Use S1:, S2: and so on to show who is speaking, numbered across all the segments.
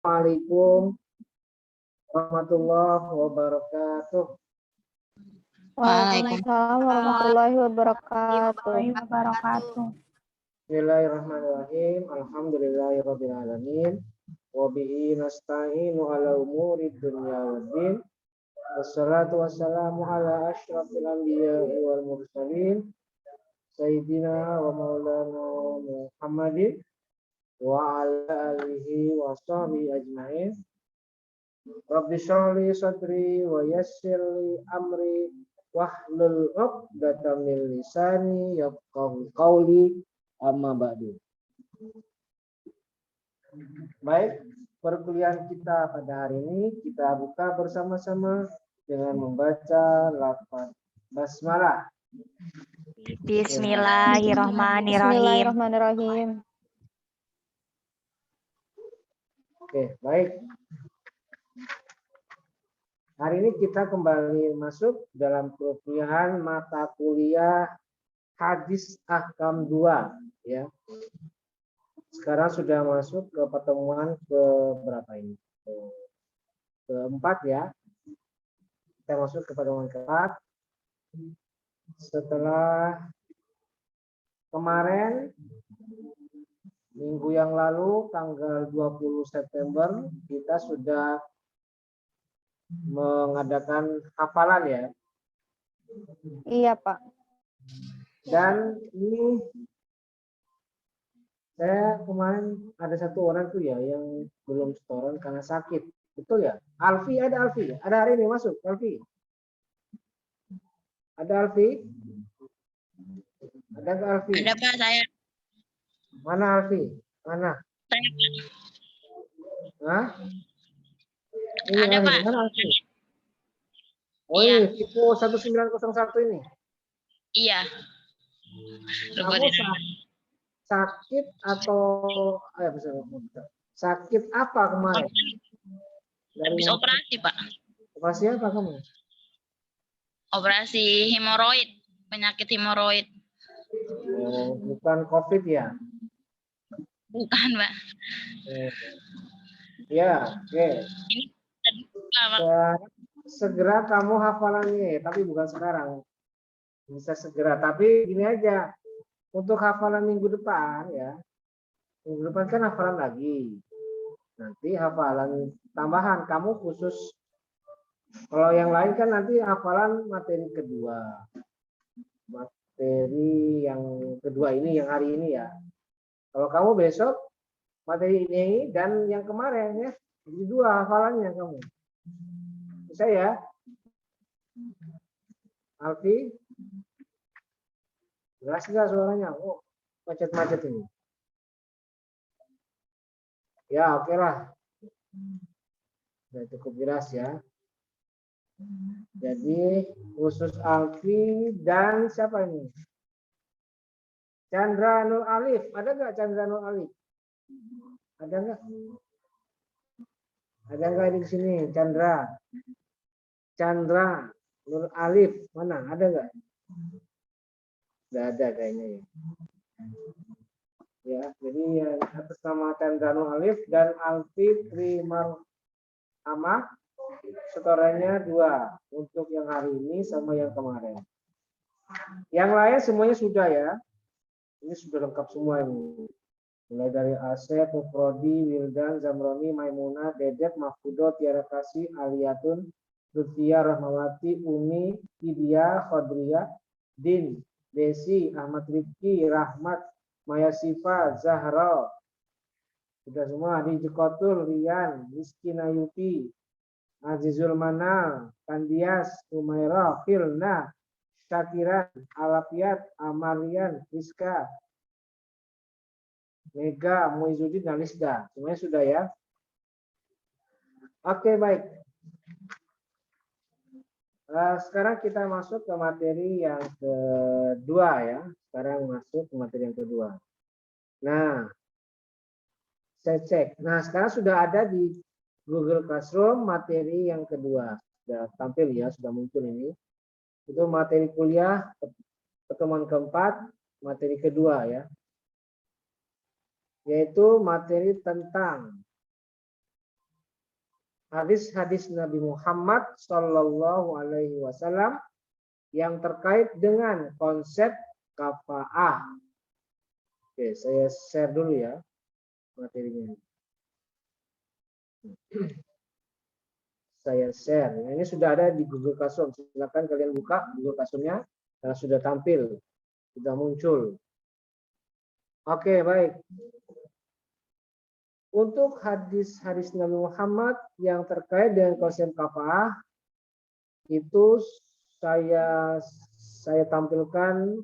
S1: Assalamualaikum warahmatullahi wabarakatuh.
S2: Waalaikumsalam warahmatullahi wabarakatuh.
S1: Bismillahirrahmanirrahim. Alhamdulillahirabbil alamin. Wa bihi nasta'inu ala umuri dunya waddin. Wassalatu wassalamu ala asyrafil anbiya'i wal mursalin. Sayyidina wa maulana Muhammadin wa ala alihi wa sahbihi ajma'in. Rabbi shrah li sadri wa yassir li amri wahlul 'uqdatam min lisani yafqahu qawli, amma ba'du. Baik, perkuliahan kita pada hari ini kita buka bersama-sama dengan membaca lafaz basmalah.
S2: Bismillahirrahmanirrahim.
S1: Bismillahirrahmanirrahim. Oke, baik. Hari ini kita kembali masuk dalam perkuliahan mata kuliah Hadis Ahkam 2 ya. Sekarang sudah masuk ke pertemuan ke berapa ini? Keempat ya. Kita masuk ke pertemuan keempat. Setelah kemarin minggu yang lalu tanggal 20 September kita sudah mengadakan hafalan ya.
S2: Iya, Pak.
S1: Dan ini saya kemarin ada satu orang tuh ya yang belum setoran karena sakit. Betul ya? Alfi ada Alfi. Ada hari ini masuk Alfi. Ada Alfi? Ada nggak Alfi?
S3: Ada Pak, saya.
S1: Mana Alfi? Mana?
S3: Saya.
S1: Hah? Ini
S3: Ada Pak.
S1: mana Alfi? Oh
S3: Iya.
S1: ini tipe 1901 ini.
S3: Iya.
S1: Kamu sakit atau sakit apa kemarin?
S3: Habis operasi Pak.
S1: Operasi apa kamu?
S3: Operasi hemoroid, penyakit hemoroid.
S1: Oh, bukan COVID ya?
S3: Bukan Pak.
S1: Ya, oke.
S3: Ini Pak.
S1: Segera kamu hafalannya, tapi bukan sekarang. Bisa segera, tapi gini aja. Untuk hafalan minggu depan ya. Minggu depan kan hafalan lagi. Nanti hafalan tambahan kamu khusus. Kalau yang lain kan nanti hafalan materi kedua. Materi yang kedua ini, yang hari ini ya. Kalau kamu besok materi ini dan yang kemarin ya. Jadi dua hafalannya kamu. Bisa ya? Alfi? Jelas nggak suaranya? Oh, macet-macet ini. Ya, oke lah. Sudah cukup jelas ya. Jadi khusus Alfi dan siapa ini? Chandra Nur Alif. Ada nggak Chandra Nur Alif? Ada nggak? Ada nggak di sini? Chandra Nur Alif. Mana? Ada nggak? Nggak ada kayaknya ya. Ya, jadi yang atas nama Chandra Nur Alif dan Alfi Trimal Amah. Setorannya 2 untuk yang hari ini sama yang kemarin. Yang lain semuanya sudah ya. Ini sudah lengkap semua ini. Mulai dari Asep, Mufrodi, Wildan, Zamroni, Maimunah, Dedet, Mahfudo, Tiara Kasih, Aliyatun, Lutfia, Rahmawati, Umi, Idia, Khodria, Din, Desi, Ahmad Rifki, Rahmat, Maya Sifa, Zahra. Sudah semua. Di Jekotul, Rian, Rizky Nayuti, Azizul Manal, Kandias, Umairah, Filna, Syakiran, Alafiat, Amarian, Rizka, Mega, Muizudin, dan Lisda. Semuanya sudah ya. Oke, baik. Sekarang kita masuk ke materi yang kedua ya. Sekarang masuk ke materi yang kedua. Nah, saya cek. Nah, sekarang sudah ada di Google Classroom materi yang kedua. Sudah tampil ya, sudah muncul ini. Itu materi kuliah pertemuan keempat, materi kedua ya. Yaitu materi tentang hadis-hadis Nabi Muhammad Shallallahu Alaihi Wasallam yang terkait dengan konsep kafa'ah. Oke, saya share dulu ya materinya. Saya share. Nah, ini sudah ada di Google Classroom. Silakan kalian buka Google Classroom-nya karena sudah tampil, sudah muncul. Oke, baik. Untuk hadis-hadis Nabi Muhammad yang terkait dengan konsep kafa'ah itu saya tampilkan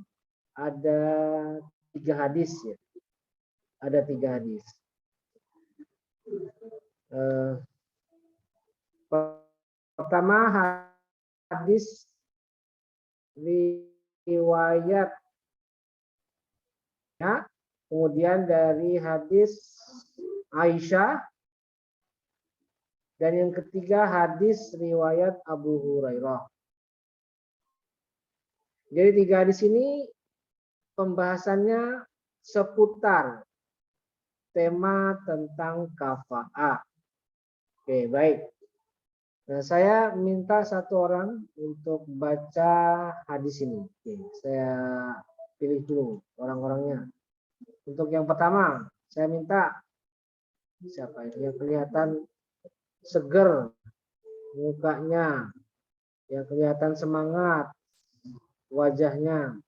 S1: ada 3 hadis ya. Ada 3 hadis. Pertama hadis riwayat ya, kemudian dari hadis Aisyah, dan yang ketiga hadis riwayat Abu Hurairah. Jadi 3 hadis ini pembahasannya seputar tema tentang kafa'ah. Oke, baik. Nah, saya minta 1 orang untuk baca hadis ini. Oke, saya pilih dulu orang-orangnya. Untuk yang pertama, saya minta siapa ini yang kelihatan seger mukanya, yang kelihatan semangat wajahnya.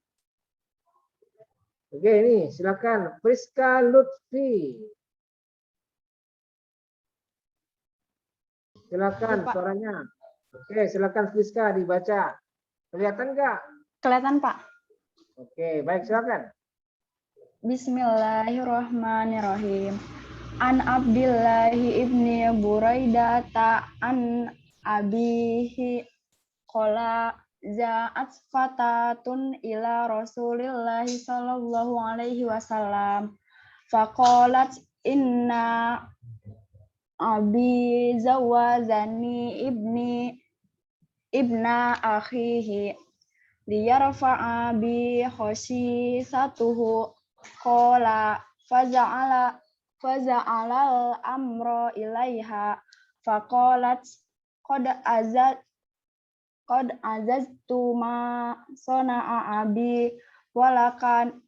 S1: Oke, ini silakan Priska Lutfi. Silakan suaranya. Oke, silakan Priska dibaca. Kelihatan nggak?
S2: Kelihatan, Pak.
S1: Oke, baik, silakan.
S2: Bismillahirrahmanirrahim. An Abdillahi ibni Buraidata an abihi qala za'at fatatun ila Rasulillahi sallallahu alaihi wasallam faqalat inna abi zawazani ibna akhihi liyarfa'a bi khasisatuhu qala faza'ala al-amra ilaiha faqalat qad azaztu ma sana'a abi walakin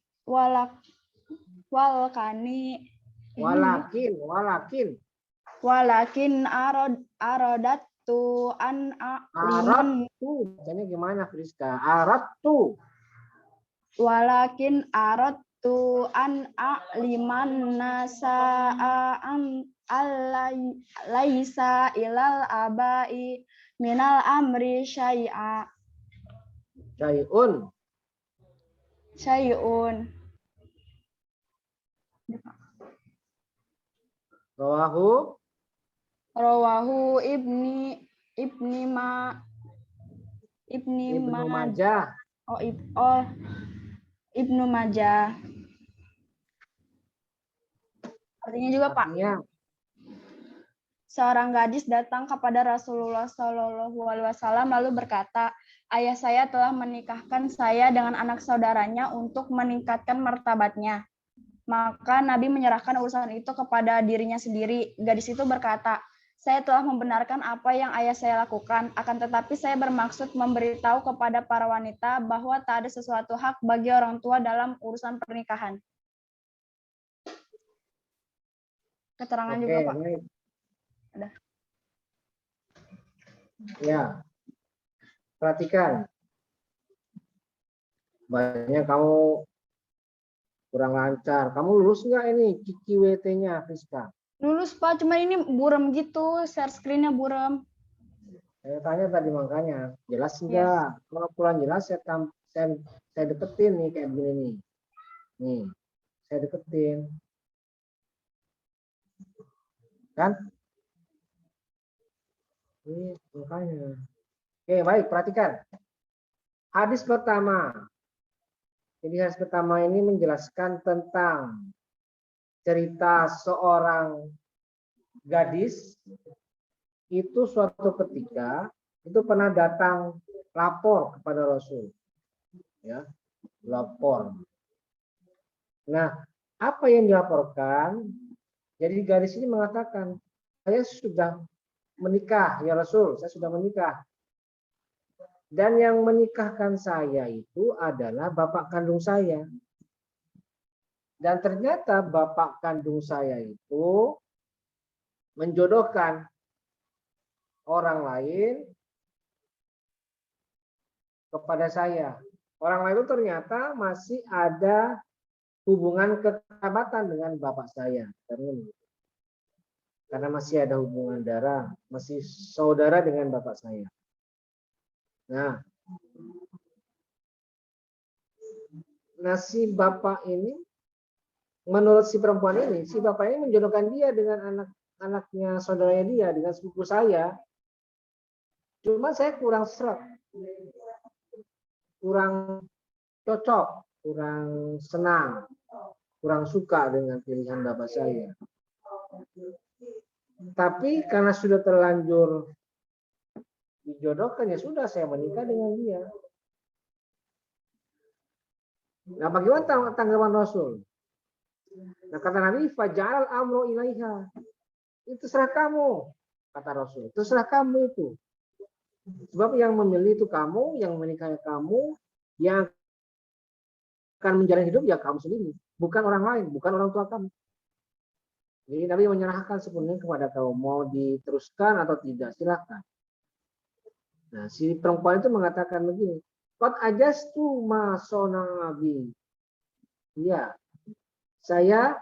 S2: aradatu an a'liman
S1: Bacanya gimana Friska? Aradtu.
S2: Walakin aradtu an a'liman nasa'a an laisa ilal abai minal amri syai'un. Rawahu Ibnu
S1: Majah.
S2: Ibnu Majah. Artinya juga, Pak. Seorang gadis datang kepada Rasulullah Shallallahu Alaihi Wasallam lalu berkata, ayah saya telah menikahkan saya dengan anak saudaranya untuk meningkatkan martabatnya. Maka Nabi menyerahkan urusan itu kepada dirinya sendiri. Gadis itu berkata, saya telah membenarkan apa yang ayah saya lakukan, akan tetapi saya bermaksud memberitahu kepada para wanita bahwa tak ada sesuatu hak bagi orang tua dalam urusan pernikahan. Keterangan juga, Pak.
S1: Baik.
S2: Ada.
S1: Ya, perhatikan. Banyak kamu kurang lancar. Kamu lulus nggak ini KIWT-nya, Friska?
S2: Lulus, Pak. Cuma ini buram gitu, share screen-nya buram.
S1: Saya tanya tadi makanya, jelas enggak? Yes. Kalau kurang jelas, saya deketin nih kayak begini nih. Nih, saya deketin. Kan? Ini makanya. Oke, baik, perhatikan. Hadis pertama. Jadi hadis pertama ini menjelaskan tentang cerita seorang gadis itu suatu ketika itu pernah datang lapor kepada Rasul, ya, lapor. Nah, apa yang dilaporkan? Jadi gadis ini mengatakan, saya sudah menikah, ya Rasul, saya sudah menikah. Dan yang menikahkan saya itu adalah bapak kandung saya. Dan ternyata bapak kandung saya itu menjodohkan orang lain kepada saya. Orang lain itu ternyata masih ada hubungan kekerabatan dengan bapak saya. Karena masih ada hubungan darah, masih saudara dengan bapak saya. Nah, si bapak ini, menurut si perempuan ini, si bapak ini menjodohkan dia dengan anaknya saudaranya dia, dengan sepupu saya. Cuma saya kurang seret, kurang cocok, kurang senang, kurang suka dengan pilihan bapak saya. Tapi karena sudah terlanjur dijodohkan, ya sudah, saya menikah dengan dia. Nah, bagaimana tanggapan Rasul? Nah, kata Nabi, faja'al amru ilaiha. Itu terserah kamu, kata Rasul. Terserah kamu itu. Sebab yang memilih itu kamu, yang menikahi kamu, yang akan menjalani hidup ya kamu sendiri, bukan orang lain, bukan orang tua kamu. Jadi Nabi menyerahkan sepenuhnya kepada kamu, mau diteruskan atau tidak, silakan. Nah, si perempuan itu mengatakan begini, qad ajastu ma sona Nabi. Iya, saya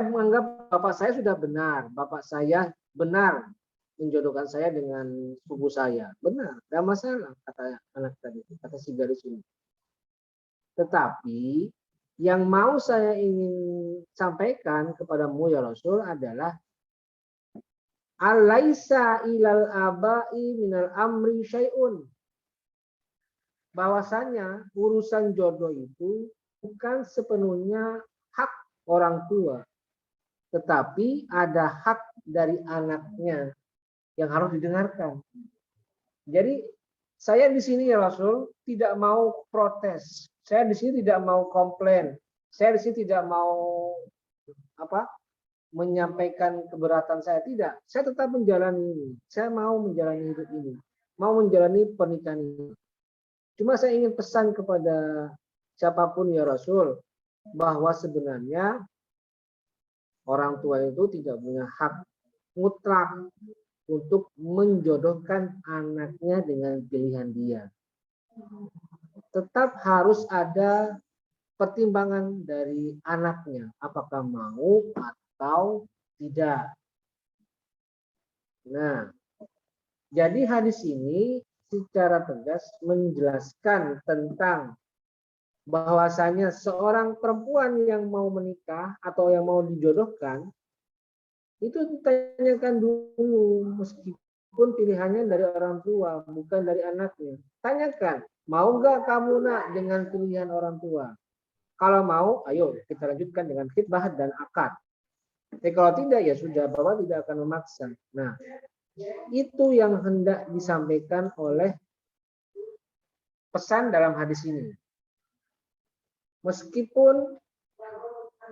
S1: menganggap bapak saya sudah benar, bapak saya benar menjodohkan saya dengan sepupu saya. Benar, tidak masalah, kata anak tadi, kata si gadis ini. Tetapi yang mau saya ingin sampaikan kepadamu ya Rasul adalah alaisa ilal abai minal amri syai'un. Bahwasanya urusan jodoh itu bukan sepenuhnya hak orang tua, tetapi ada hak dari anaknya yang harus didengarkan. Jadi saya di sini ya Rasul tidak mau protes. Saya di sini tidak mau komplain. Saya di sini tidak mau menyampaikan keberatan saya, tidak. Saya tetap menjalani ini. Saya mau menjalani hidup ini. Mau menjalani pernikahan ini. Cuma saya ingin pesan kepada siapapun ya Rasul bahwa sebenarnya orang tua itu tidak punya hak mutlak untuk menjodohkan anaknya dengan pilihan dia. Tetap harus ada pertimbangan dari anaknya, apakah mau atau tidak. Nah, jadi hadis ini secara tegas menjelaskan tentang bahwasanya seorang perempuan yang mau menikah atau yang mau dijodohkan itu ditanyakan dulu, meskipun pilihannya dari orang tua, bukan dari anaknya. Tanyakan, mau nggak kamu nak dengan pilihan orang tua? Kalau mau, ayo kita lanjutkan dengan khitbah dan akad. Kalau tidak, ya sudah, Bapak tidak akan memaksa. Nah, itu yang hendak disampaikan oleh pesan dalam hadis ini. Meskipun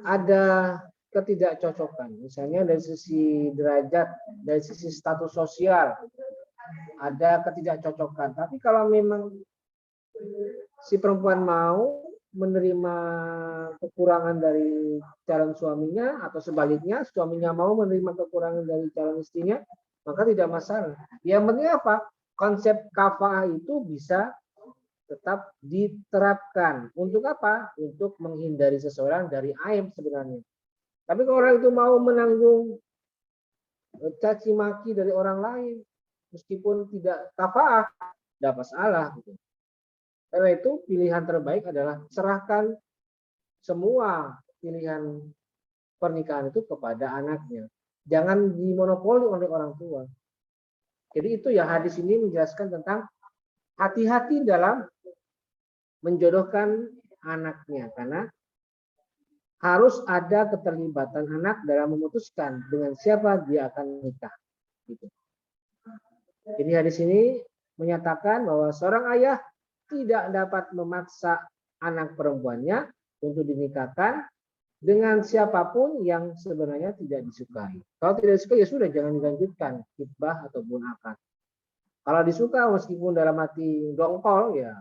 S1: ada ketidakcocokan, misalnya dari sisi derajat, dari sisi status sosial, ada ketidakcocokan. Tapi kalau memang si perempuan mau menerima kekurangan dari calon suaminya atau sebaliknya suaminya mau menerima kekurangan dari calon istrinya, maka tidak masalah. Yang penting apa? Konsep kafaah itu bisa tetap diterapkan. Untuk apa? Untuk menghindari seseorang dari aib sebenarnya. Tapi kalau orang itu mau menanggung caci maki dari orang lain, meskipun tidak kafaah, tidak masalah. Karena itu pilihan terbaik adalah serahkan semua pilihan pernikahan itu kepada anaknya. Jangan dimonopoli oleh orang tua. Jadi itu ya, hadis ini menjelaskan tentang hati-hati dalam menjodohkan anaknya. Karena harus ada keterlibatan anak dalam memutuskan dengan siapa dia akan menikah. Gitu. Jadi hadis ini menyatakan bahwa seorang ayah tidak dapat memaksa anak perempuannya untuk dinikahkan dengan siapapun yang sebenarnya tidak disukai. Kalau tidak disukai ya sudah, jangan dilanjutkan khitbah ataupun akad. Kalau disuka meskipun dalam hati dongkol ya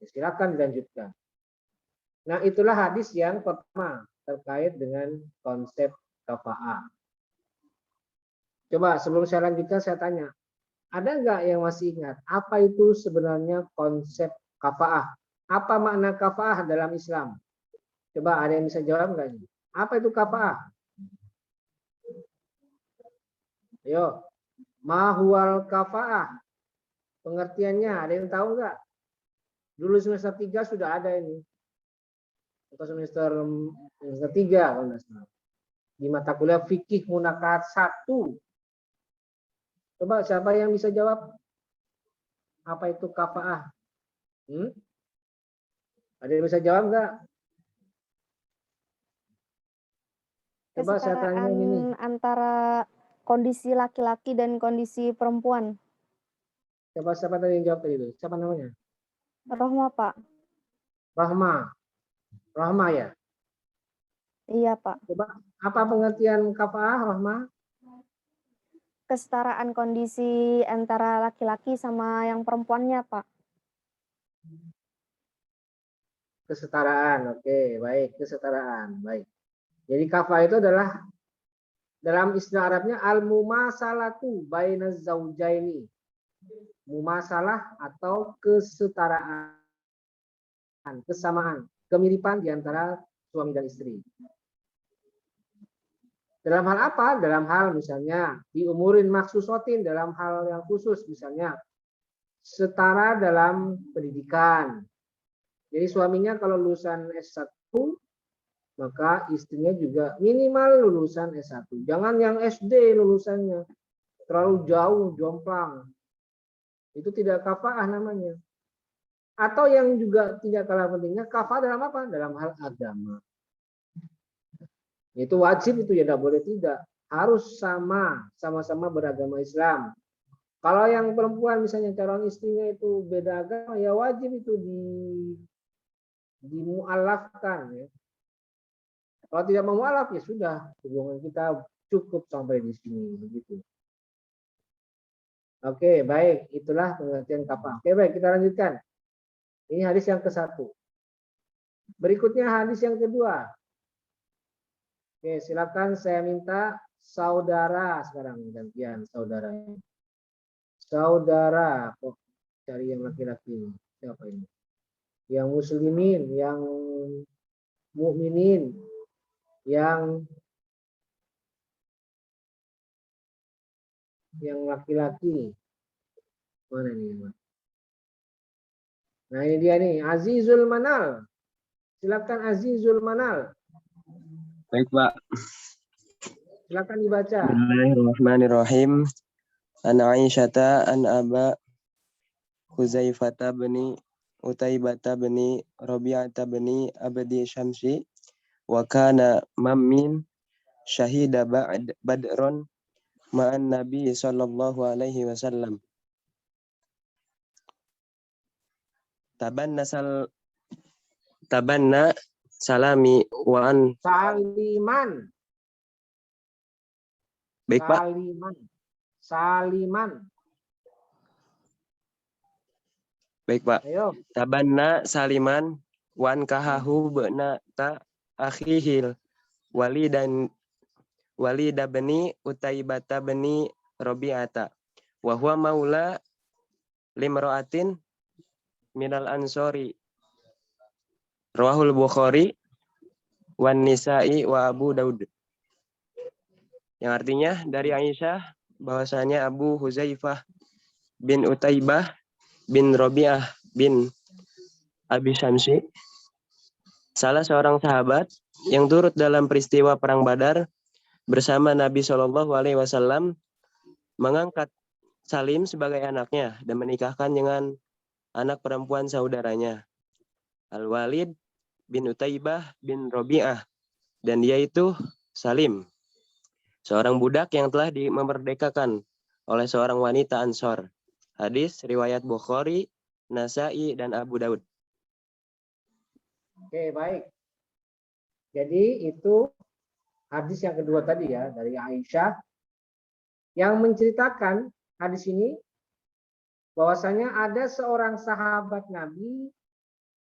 S1: silakan dilanjutkan. Nah, itulah hadis yang pertama terkait dengan konsep kafa'ah. Coba sebelum saya lanjutkan saya tanya, ada nggak yang masih ingat apa itu sebenarnya konsep kafa'ah? Apa makna kafa'ah dalam Islam? Coba ada yang bisa jawab nggak? Apa itu kafa'ah? Ayo, mahual kafa'ah. Pengertiannya ada yang tahu nggak? Dulu semester 3 sudah ada ini. Atau semester 3 kalau nggak salah. Di mata kuliah fikih munakahat 1. Coba siapa yang bisa jawab? Apa itu kafa'ah? Ada yang bisa jawab nggak? Coba saya tanya ini.
S4: Antara kondisi laki-laki dan kondisi perempuan.
S1: Coba siapa tadi yang jawab tadi itu? Siapa namanya?
S4: Rohma, Pak.
S1: Rahma ya?
S4: Iya, Pak.
S1: Coba apa pengertian kafa'ah, Rahma?
S4: Kesetaraan kondisi antara laki-laki sama yang perempuannya, Pak.
S1: Kesetaraan, oke, baik, kesetaraan, baik. Jadi kafa'ah itu adalah dalam istilah Arabnya al-mumasalatu bainaz zaujaini. Mumasalah atau kesetaraan, kesamaan, kemiripan di antara suami dan istri. Dalam hal apa? Dalam hal misalnya diumurin maksusotin, dalam hal yang khusus, misalnya setara dalam pendidikan. Jadi suaminya kalau lulusan S1, maka istrinya juga minimal lulusan S1. Jangan yang SD lulusannya, terlalu jauh, jomplang. Itu tidak kafa'ah namanya. Atau yang juga tidak kalah pentingnya, kafa'ah dalam apa? Dalam hal agama. Itu wajib, itu ya tidak boleh tidak. Harus sama-sama beragama Islam. Kalau yang perempuan misalnya calon istrinya itu beda agama, ya wajib itu dimu'alafkan. Ya. Kalau tidak mau mu'alaf, ya sudah. Hubungan kita cukup sampai di sini. Begitu. Oke, baik. Itulah pengertian kafa'ah. Oke, baik. Kita lanjutkan. Ini hadis yang ke-1. Berikutnya hadis yang kedua. Oke, silakan saya minta saudara sekarang gantian saudara. Saudara, kok cari yang laki-laki. Siapa ini? Yang muslimin, yang mukminin, yang laki-laki. Mana ini? Nah, ini dia nih, Azizul Manal. Silakan Azizul Manal.
S5: Baik, Pak.
S1: Silakan dibaca.
S5: Bismillahirrahmanirrahim. An Aisyata an Aba Huzaifata bani Utaibata bani Rabi'ata bani Abdi Syamsi wa kana mammin syahida badron ma'an Nabi sallallahu alaihi wasallam. Tabanna salami wa an
S1: Saliman.
S5: Baik, Pak.
S1: Saliman.
S5: Baik, Pak.
S1: Ayo.
S5: Tabanna saliman wan kahahu bena ta akhihil walida bani Utaibata bani Rabi'ata wa huwa maula limra'atin minal ansori rawahul Bukhari wan Nisa'i wa Abu Daud. Yang artinya dari Aisyah bahwasanya Abu Huzaifah bin Utaibah bin Rabi'ah bin Abi Syamsi, salah seorang sahabat yang turut dalam peristiwa Perang Badar bersama Nabi Shallallahu Alaihi Wasallam, mengangkat Salim sebagai anaknya dan menikahkan dengan anak perempuan saudaranya, Al-Walid bin Utaibah bin Rabi'ah, dan dia itu Salim, seorang budak yang telah memerdekakan oleh seorang wanita Ansor. Hadis riwayat Bukhari, Nasa'i, dan Abu Daud.
S1: Oke, baik. Jadi itu hadis yang kedua tadi ya dari Aisyah yang menceritakan hadis ini bahwasanya ada seorang sahabat Nabi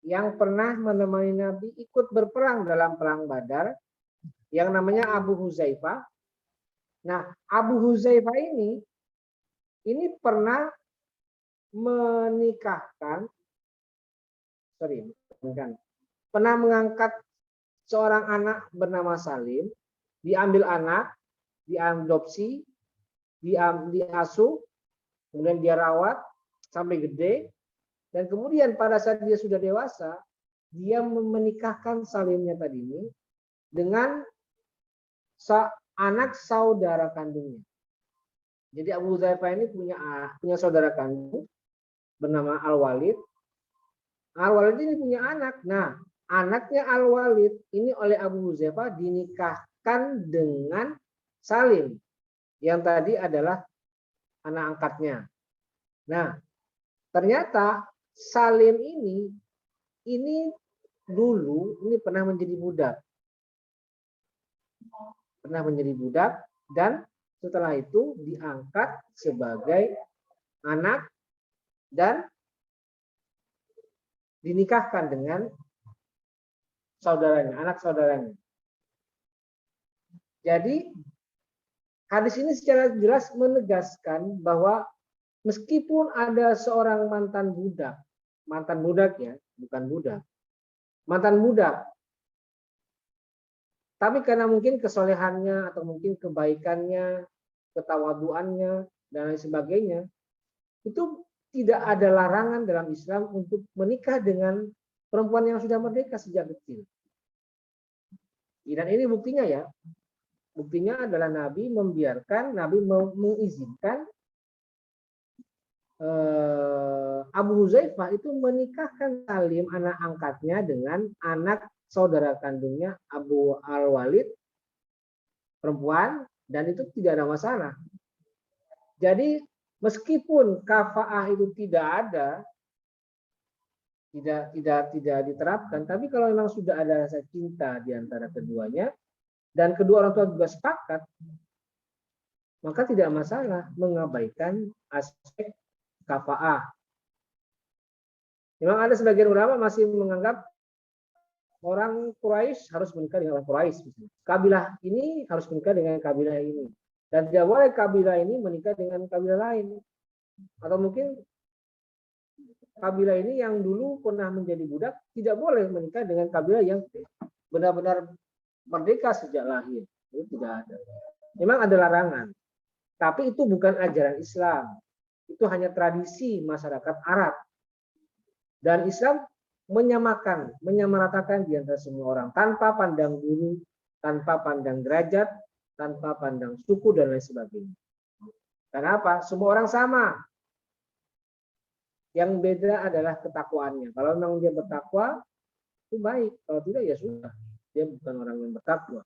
S1: yang pernah menemani Nabi ikut berperang dalam perang Badar yang namanya Abu Huzaifah. Nah, Abu Huzaifah ini pernah menikahkan, pernah mengangkat seorang anak bernama Salim, diambil anak, diadopsi, diasuh, kemudian dia rawat sampai gede, dan kemudian pada saat dia sudah dewasa, dia menikahkan Salimnya tadi ini dengan anak saudara kandungnya. Jadi Abu Huzaifah ini punya saudara kandung bernama Al-Walid. Al-Walid ini punya anak. Nah, anaknya Al-Walid ini oleh Abu Huzaifah dinikahkan dengan Salim yang tadi adalah anak angkatnya. Nah, ternyata Salim ini dulu pernah menjadi budak. Pernah menjadi budak dan setelah itu diangkat sebagai anak dan dinikahkan dengan saudaranya, anak saudaranya. Jadi hadis ini secara jelas menegaskan bahwa meskipun ada seorang mantan budak ya, bukan budak, mantan budak, tapi karena mungkin kesolehannya atau mungkin kebaikannya, ketawaduannya dan lain sebagainya, itu tidak ada larangan dalam Islam untuk menikah dengan perempuan yang sudah merdeka sejak kecil. Dan ini buktinya ya. Buktinya adalah Nabi mengizinkan Abu Huzaifah itu menikahkan Salim anak angkatnya dengan anak saudara kandungnya Abu Al-Walid perempuan, dan itu tidak ada masalah. Jadi meskipun kafaah itu tidak diterapkan, tapi kalau memang sudah ada rasa cinta di antara keduanya dan kedua orang tua juga sepakat, maka tidak masalah mengabaikan aspek kafaah. Memang ada sebagian ulama masih menganggap orang Quraisy harus menikah dengan orang Quraisy. Kabilah ini harus menikah dengan kabilah ini. Dan tidak boleh kabilah ini menikah dengan kabilah lain. Atau mungkin kabilah ini yang dulu pernah menjadi budak tidak boleh menikah dengan kabilah yang benar-benar merdeka sejak lahir. Itu tidak ada. Memang ada larangan. Tapi itu bukan ajaran Islam. Itu hanya tradisi masyarakat Arab. Dan Islam menyamaratakan di antara semua orang tanpa pandang bulu, tanpa pandang derajat, tanpa pandang suku dan lain sebagainya. Karena apa? Semua orang sama. Yang beda adalah ketakwaannya. Kalau memang dia bertakwa, itu baik. Kalau tidak ya sudah. Dia bukan orang yang bertakwa.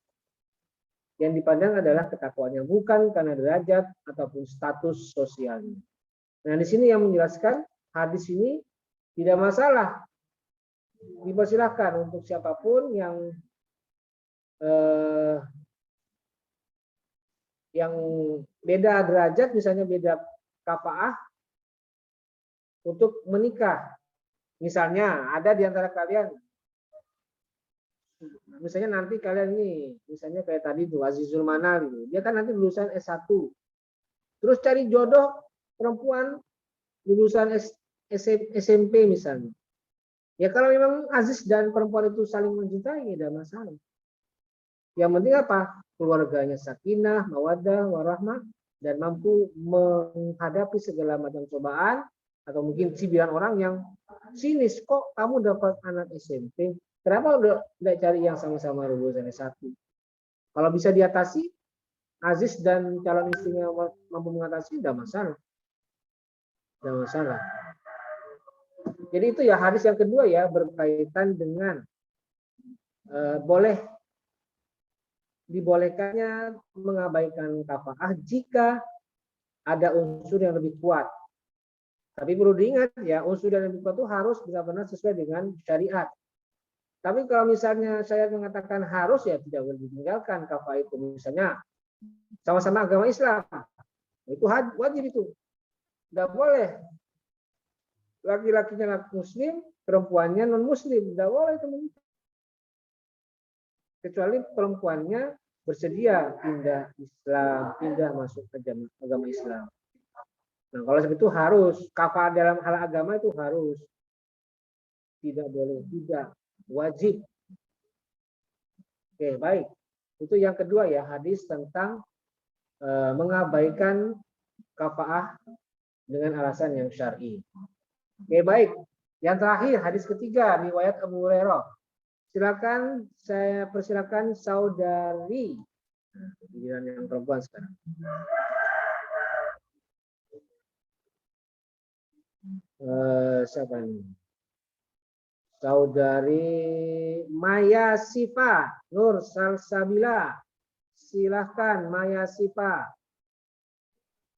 S1: Yang dipandang adalah ketakwaannya, bukan karena derajat ataupun status sosialnya. Nah, di sini yang menjelaskan hadis ini tidak masalah. Dipersilahkan untuk siapapun yang beda derajat, misalnya beda kafaah, untuk menikah. Misalnya ada di antara kalian, misalnya nanti kalian ini, misalnya kayak tadi tuh Azizul Manal gitu, dia kan nanti lulusan S1, terus cari jodoh perempuan lulusan SMP misalnya. Ya kalau memang Aziz dan perempuan itu saling mencintai, tidak masalah. Yang penting apa? Keluarganya sakinah, mawaddah, warahmah, dan mampu menghadapi segala macam cobaan, atau mungkin cibiran orang yang sinis, kok kamu dapat anak SMP, kenapa udah cari yang sama-sama lulusan S1? Kalau bisa diatasi, Aziz dan calon istrinya mampu mengatasi, tidak masalah. Tidak masalah. Jadi itu ya hadis yang kedua ya, berkaitan dengan dibolehkannya mengabaikan kafaah jika ada unsur yang lebih kuat. Tapi perlu diingat ya, unsur yang lebih kuat itu harus benar-benar sesuai dengan syariat. Tapi kalau misalnya saya mengatakan harus, ya tidak boleh ditinggalkan kafah itu. Misalnya sama-sama agama Islam, itu wajib itu. Tidak boleh laki-lakinya laki muslim, perempuannya non muslim. Tidak boleh itu. Kecuali perempuannya bersedia pindah Islam, pindah masuk ke agama Islam. Nah, kalau seperti itu harus, kafah dalam hal agama itu harus. Tidak boleh tidak, wajib. Oke, baik. Itu yang kedua ya, hadis tentang mengabaikan kafaah dengan alasan yang syar'i. Oke, baik. Yang terakhir, hadis ketiga, riwayat Abu Hurairah. Silakan, saya persilakan saudari. Nah, giliran yang perempuan sekarang. Siapa ini? Saudari Maya Sifa Nur Salsabila. Silahkan Maya Sifa.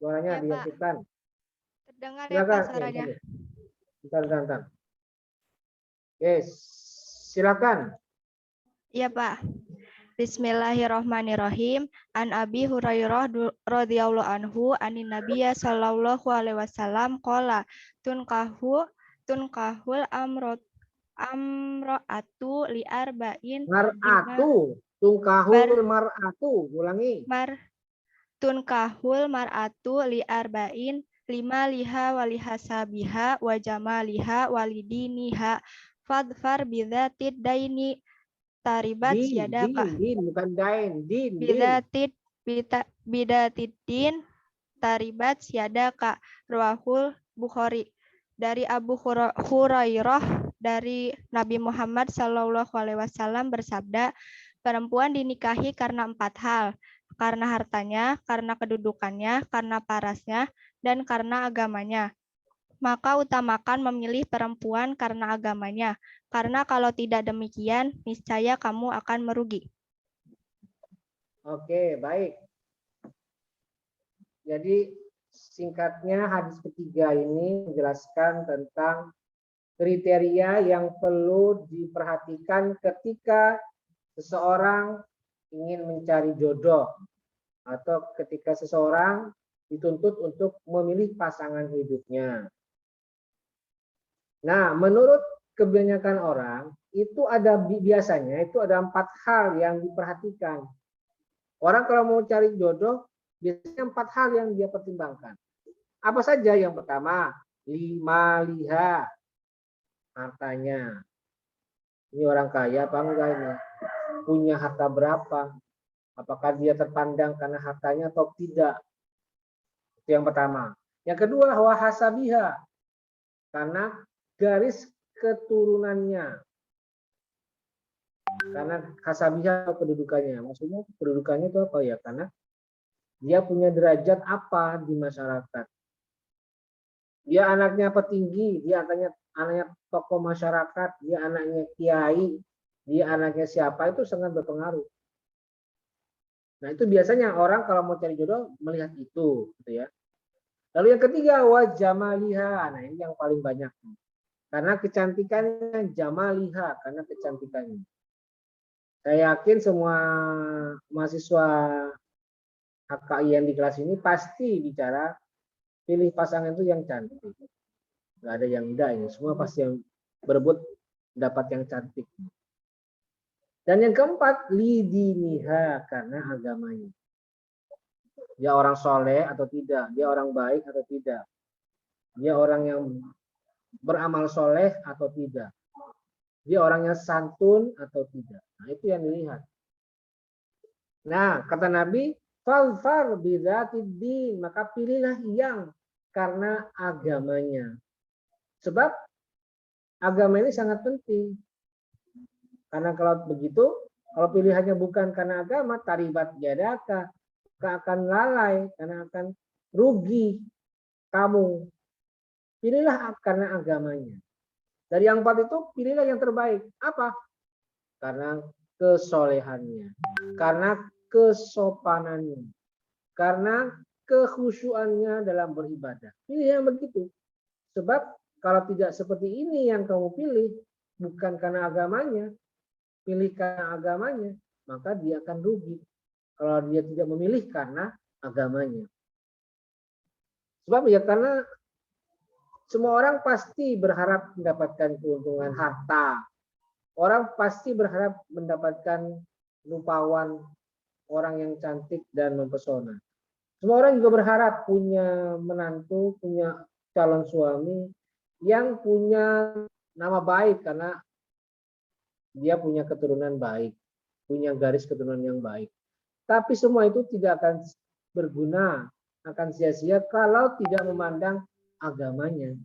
S1: Suaranya
S6: Ya, Pak.
S1: diaktifkan.
S6: Terdengar ya,
S1: Silakan.
S6: Pak, suaranya.
S1: Bentar. Oke, silakan.
S6: Iya, Pak. Bismillahirrahmanirrahim. An Abi Hurairah radhiyallahu anhu anin Nabiyya sallallahu alaihi wasallam qala tunkahul amro'atu li arba'in
S1: Mar'atu. Tungkahul mar'atu. Ulangi.
S6: tunkahul mar'atu li arba'in lima liha walihasabiha wa jamaliha walidiniha fadfar bidzatid daini taribat yadaka
S1: Din, bukan dain. Din.
S6: bidatid din taribat yadaka rawahul Bukhari. Dari Abu Hurairah dari Nabi Muhammad SAW bersabda, perempuan dinikahi karena 4 hal, karena hartanya, karena kedudukannya, karena parasnya, dan karena agamanya. Maka utamakan memilih perempuan karena agamanya, karena kalau tidak demikian, niscaya kamu akan merugi.
S1: Oke, baik. Jadi singkatnya hadis ketiga ini menjelaskan tentang kriteria yang perlu diperhatikan ketika seseorang ingin mencari jodoh atau ketika seseorang dituntut untuk memilih pasangan hidupnya. Nah, menurut kebanyakan orang itu biasanya ada 4 hal yang diperhatikan. Orang kalau mau cari jodoh biasanya 4 hal yang dia pertimbangkan. Apa saja? Yang pertama, liha, hartanya. Ini orang kaya apa enggak ini? Punya harta berapa? Apakah dia terpandang karena hartanya atau tidak? Itu yang pertama. Yang kedua, wahasabiha. Karena garis keturunannya. Karena hasabiha kedudukannya. Maksudnya kedudukannya itu apa ya? Karena dia punya derajat apa di masyarakat. Dia anaknya petinggi, dia anaknya tokoh masyarakat, dia anaknya kiai, dia anaknya siapa, itu sangat berpengaruh. Nah, itu biasanya orang kalau mau cari jodoh melihat itu, gitu ya. Lalu yang ketiga, wajamaliha. Nah, ini yang paling banyak. Karena kecantikannya, jamaliha, karena kecantikannya. Saya yakin semua mahasiswa HKI yang di kelas ini pasti bicara pilih pasangan itu yang cantik. Nggak ada yang enggak ini. Semua pasti yang berebut dapat yang cantik. Dan yang keempat, lidiniha, karena agamanya. Dia orang soleh atau tidak, dia orang baik atau tidak, dia orang yang beramal soleh atau tidak, dia orangnya santun atau tidak. Nah, itu yang dilihat. Nah, kata Nabi, falfar bidzatiddin, maka pilihlah yang karena agamanya. Sebab agama ini sangat penting. Karena kalau begitu, kalau pilihannya bukan karena agama, taribat yadaka, akan lalai, karena akan rugi kamu. Pilihlah karena agamanya. Dari yang 4 itu, pilihlah yang terbaik. Apa? Karena kesolehannya, karena kesopanannya, karena kekhusyuannya dalam beribadah. Pilih yang begitu. Sebab kalau tidak seperti ini yang kamu pilih, bukan karena agamanya, pilih karena agamanya, maka dia akan rugi. Kalau dia tidak memilih karena agamanya. Sebab ya karena semua orang pasti berharap mendapatkan keuntungan harta. Orang pasti berharap mendapatkan rupawan, orang yang cantik dan mempesona. Semua orang juga berharap punya menantu, punya calon suami yang punya nama baik karena dia punya keturunan baik, punya garis keturunan yang baik. Tapi semua itu tidak akan berguna, akan sia-sia kalau tidak memandang agamanya.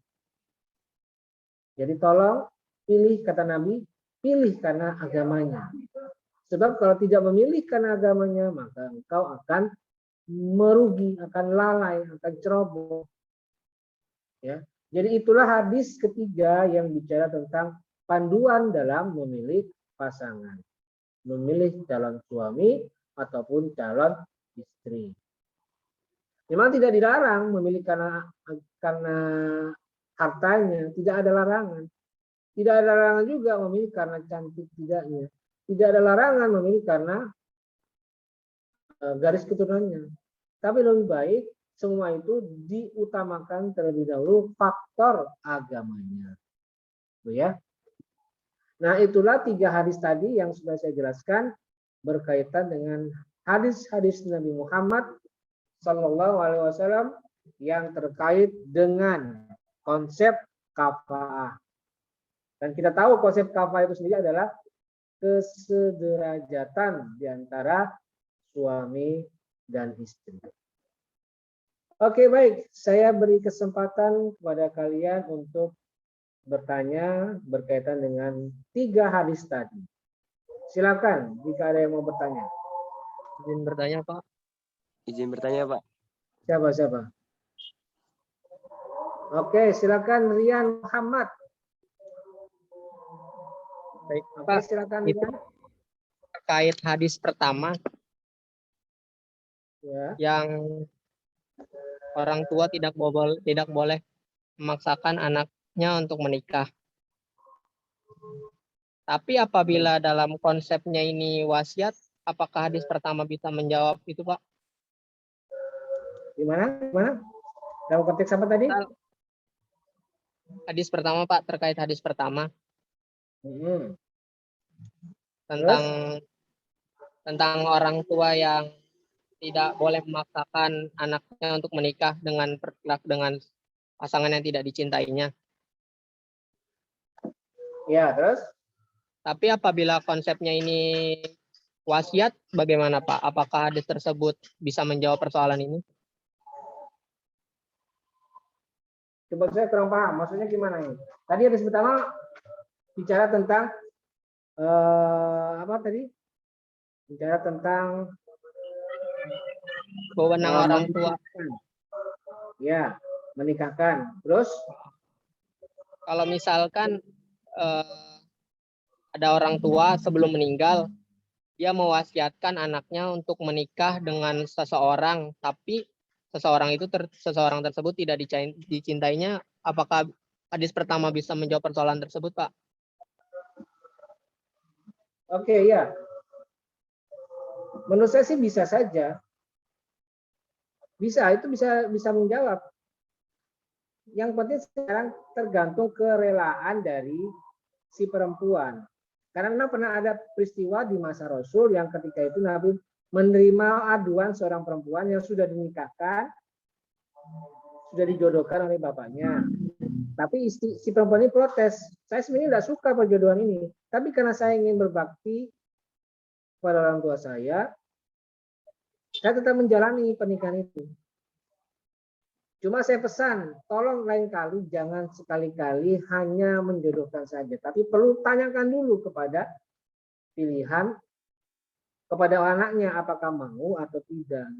S1: Jadi tolong pilih, kata Nabi, pilih karena agamanya. Sebab kalau tidak memilih karena agamanya, maka engkau akan merugi, akan lalai, akan ceroboh. Ya. Jadi itulah hadis ketiga yang bicara tentang panduan dalam memilih pasangan. Memilih calon suami ataupun calon istri. Memang tidak dilarang memilih karena hartanya, tidak ada larangan. Tidak ada larangan juga memilih karena cantik tidaknya. Tidak ada larangan memilih karena garis keturunannya. Tapi lebih baik semua itu diutamakan terlebih dahulu faktor agamanya. Itu ya. Nah, itulah 3 hadis tadi yang sudah saya jelaskan berkaitan dengan hadis-hadis Nabi Muhammad Sallallahu Alaihi Wasallam yang terkait dengan konsep kafaah. Dan kita tahu konsep kafaah itu sendiri adalah kesederajatan di antara suami dan istri. Oke, baik. Saya beri kesempatan kepada kalian untuk bertanya berkaitan dengan 3 hadis tadi. Silakan jika ada yang mau bertanya.
S5: Izin bertanya, Pak. Izin bertanya, Pak.
S1: Siapa? Oke, silakan Rian Muhammad.
S7: Baik,
S1: Oke,
S7: Pak.
S1: silakan
S7: Itu
S1: Rian.
S7: terkait hadis pertama
S1: Ya.
S7: yang orang tua tidak boleh memaksakan anaknya untuk menikah. Tapi apabila dalam konsepnya ini wasiat, apakah hadis pertama bisa menjawab itu, Pak?
S1: Gimana? Dalam konteks apa tadi?
S7: Hadis pertama, Pak, terkait hadis pertama tentang orang tua yang tidak boleh memaksakan anaknya untuk menikah dengan pasangan yang tidak dicintainya.
S1: Ya, terus?
S7: Tapi apabila konsepnya ini wasiat, bagaimana, Pak? Apakah hadis tersebut bisa menjawab persoalan ini?
S1: Coba saya kurang paham. Maksudnya gimana ini? Tadi hadis pertama bicara tentang apa tadi? Bicara tentang
S7: Wewenang orang tua.
S1: Ya, menikahkan. Terus?
S7: Kalau misalkan ada orang tua sebelum meninggal, dia mewasiatkan anaknya untuk menikah dengan seseorang, tapi seseorang tersebut tidak dicintainya, apakah hadis pertama bisa menjawab persoalan tersebut, Pak?
S1: Oke, ya. Menurut saya sih bisa saja. Itu bisa menjawab. Yang penting sekarang tergantung kerelaan dari si perempuan. Karena pernah ada peristiwa di masa Rasul yang ketika itu Nabi menerima aduan seorang perempuan yang sudah dinikahkan, sudah dijodohkan oleh bapaknya. Tapi si perempuan ini protes. Saya sebenarnya tidak suka perjodohan ini. Tapi karena saya ingin berbakti kepada orang tua saya tetap menjalani pernikahan itu. Cuma saya pesan, tolong lain kali jangan sekali-kali hanya menjodohkan saja. Tapi perlu tanyakan dulu kepada pilihan, kepada anaknya apakah mau atau tidak.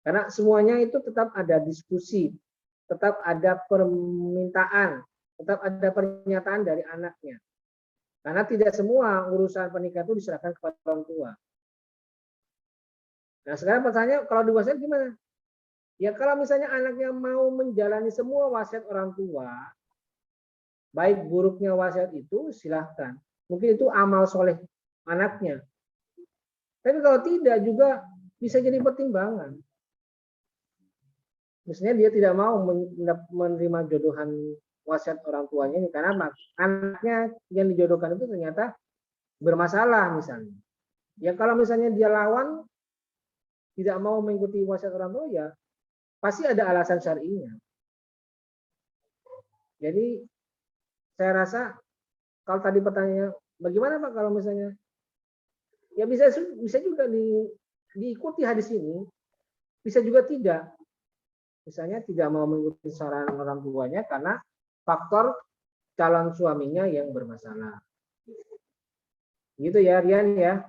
S1: Karena semuanya itu tetap ada diskusi, tetap ada permintaan, tetap ada pernyataan dari anaknya. Karena tidak semua urusan pernikahan itu diserahkan kepada orang tua. Nah sekarang pertanyaan, kalau diwasiat gimana? Ya kalau misalnya anaknya mau menjalani semua wasiat orang tua, baik buruknya wasiat itu silahkan. Mungkin itu amal soleh anaknya. Tapi kalau tidak juga bisa jadi pertimbangan. Misalnya dia tidak mau menerima jodohan wasiat orang tuanya ini karena anaknya yang dijodohkan itu ternyata bermasalah misalnya. Ya kalau misalnya dia lawan tidak mau mengikuti wasiat orang tua ya pasti ada alasan syar'inya. Jadi saya rasa kalau tadi pertanyaannya bagaimana Pak kalau misalnya ya bisa juga diikuti hadis ini, bisa juga tidak. Misalnya tidak mau mengikuti saran orang tuanya karena faktor calon suaminya yang bermasalah. Gitu ya Rian ya.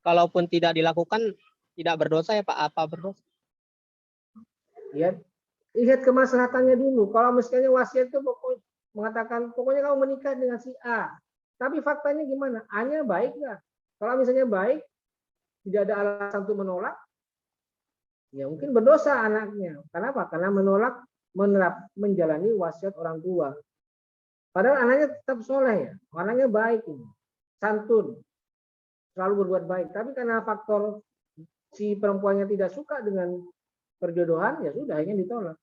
S7: Kalaupun tidak dilakukan, tidak berdosa ya Pak? Apa berdosa?
S1: Ya, lihat kemaslahatannya dulu. Kalau misalnya wasiat itu mengatakan pokoknya kamu menikah dengan si A. Tapi faktanya gimana? A-nya baik nggak? Kalau misalnya baik, tidak ada alasan untuk menolak, ya mungkin berdosa anaknya. Kenapa? Karena menolak menjalani wasiat orang tua. Padahal anaknya tetap soleh ya, anaknya baik ini, santun, selalu berbuat baik. Tapi karena faktor si perempuannya tidak suka dengan perjodohan, ya sudah akhirnya ditolak.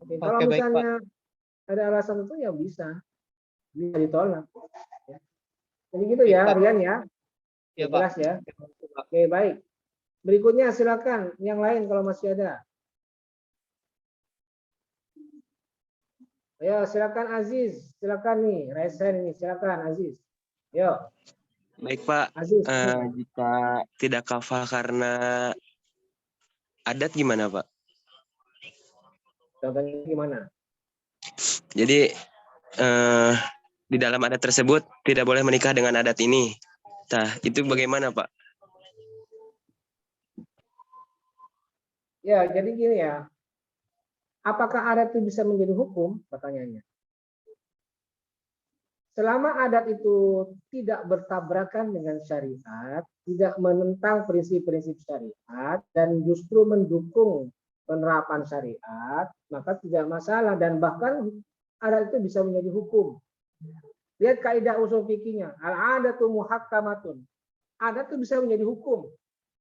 S1: Oke, kalau
S7: Oke, baik,
S1: misalnya ada alasan itu ya bisa ditolak. Ya. Jadi gitu
S7: Baik,
S1: ya,
S7: Pak.
S1: Rian ya.
S7: Ya, Pak.
S1: Jelas ya. Oke, baik. Berikutnya silakan yang lain kalau masih ada. Ayo silakan Aziz, silakan nih, Raisen ini, silakan Aziz. Yo.
S8: Baik Pak,
S1: Aziz.
S8: jika tidak kafah karena adat gimana Pak?
S1: Contohnya gimana?
S8: Jadi di dalam adat tersebut tidak boleh menikah dengan adat ini. Nah, itu bagaimana Pak?
S1: Ya, jadi gini ya. Apakah adat itu bisa menjadi hukum? Pertanyaannya. Selama adat itu tidak bertabrakan dengan syariat, tidak menentang prinsip-prinsip syariat, dan justru mendukung penerapan syariat, maka tidak masalah. Dan bahkan adat itu bisa menjadi hukum. Lihat kaidah usul fikihnya. Al-adatu muhakkamatun. Adat itu bisa menjadi hukum.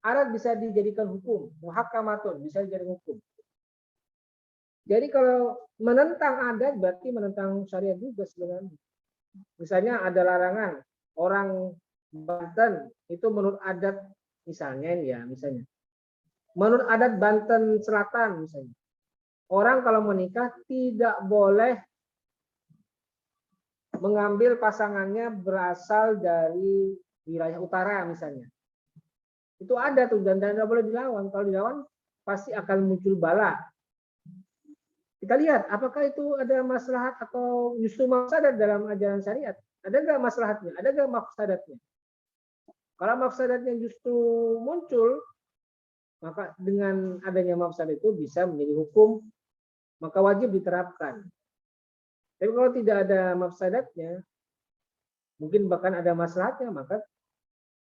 S1: Adat bisa dijadikan hukum. Muhakkamatun bisa dijadikan hukum. Jadi kalau menentang adat berarti menentang syariat juga sebenarnya. Misalnya ada larangan orang Banten itu menurut adat misalnya ya misalnya. Menurut adat Banten Selatan misalnya. Orang kalau menikah tidak boleh mengambil pasangannya berasal dari wilayah utara misalnya. Itu ada tuh dan tidak boleh dilawan. Kalau dilawan pasti akan muncul bala. Kita lihat apakah itu ada maslahat atau justru mafsadat dalam ajaran syariat. Ada nggak maslahatnya? Ada nggak mafsadatnya? Kalau mafsadatnya justru muncul, maka dengan adanya mafsadat itu bisa menjadi hukum, maka wajib diterapkan. Tapi kalau tidak ada mafsadatnya, mungkin bahkan ada maslahatnya, maka